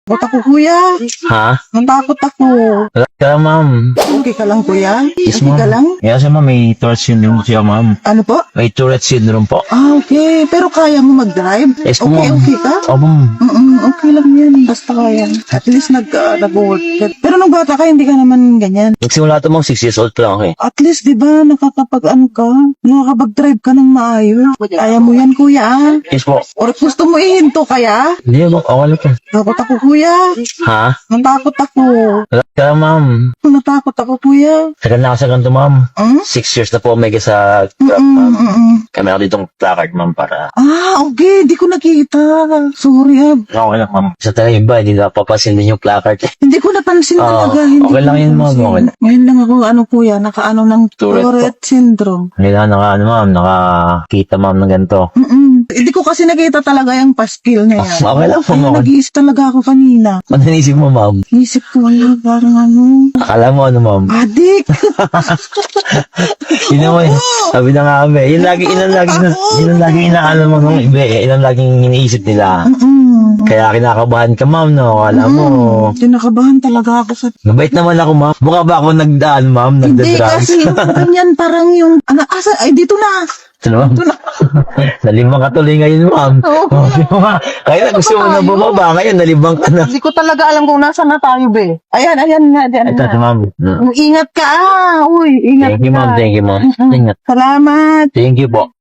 Takot ako, kuya. Ha? Natakot ako. Wala ka, ma'am. Okay ka lang, kuya? Yes, Okay ma'am. ka lang? Yes, ma'am. May Tourette syndrome siya, ma'am. Ano po? May Tourette syndrome po. Ah, okay. Pero kaya mo mag-drive? Yes, po, Okay, ma'am. okay ka? Opo, ma'am. Okay lang yan. Basta kaya. At least nag-work ka. Pero nung bata ka, hindi ka naman ganyan. Nagsimula ito, ma'am. 6 years old pa lang ako eh. At least, di ba, nakakapag-ano ka? Nakakapag-drive ka ng maayos. Kaya mo yan, kuya, ah. Yes po. Or gusto mo ihinto kaya? Hindi, ma'am. Okay lang po. Takot ako, kuya. Ha? Natakot ako. Wala ka, ma'am. Natakot ako, kuya. Tagal na ako sa ganito, ma'am. Hmm? 6 years na po mega sa Grab, ma'am. Kami ako ditong placard, ma'am, para... Ah, okay. Di ko nakita. Sorry, ah. Okay lang, ma'am. Sa tayo iba, hindi napapasin din yung placard. Hindi ko napansin talaga. Hindi okay ko lang yun, ma'am. napansin. Okay lang. Ngayon lang ako, kuya, nakaano ng Tourette po. Tourette syndrome. Kailangan ma'am, nakakita, ma'am, ng ganito. Hindi ko kasi nakita talaga yung paskil na yan. Okay lang po, Ay, ma'am. nag-iis talaga ako kanina. Ano naisip mo, ma'am? Isip ko, parang ano, Akala mo, ano, ma'am? adik. Yun naman, sabi na nga kami. Yun ang laging inaano mo nung iba eh. Yun ang laging iniisip nila. Kaya kinakabahan ka, ma'am, no? Akala mo. Kinakabahan talaga ako sa... Mabait naman ako, ma'am. Mukha ba ako nagdaan, ma'am? Hindi Nagda-drugs? kasi, ganyan parang yung, ay dito na. Ano, ma'am? Nalimang ka tuloy ngayon, ma'am. Oo. Di ba nga? Kaya gusto mo na bumaba. Ngayon, nalimang ka na. Hindi ko talaga alam kung nasa na tayo, be. Ayan nga, dyan Ito, na. ma'am. Ingat ka, Uy, ingat Thank you, ma'am. ka. Thank you, ma'am. Ingat. Salamat. Thank you po.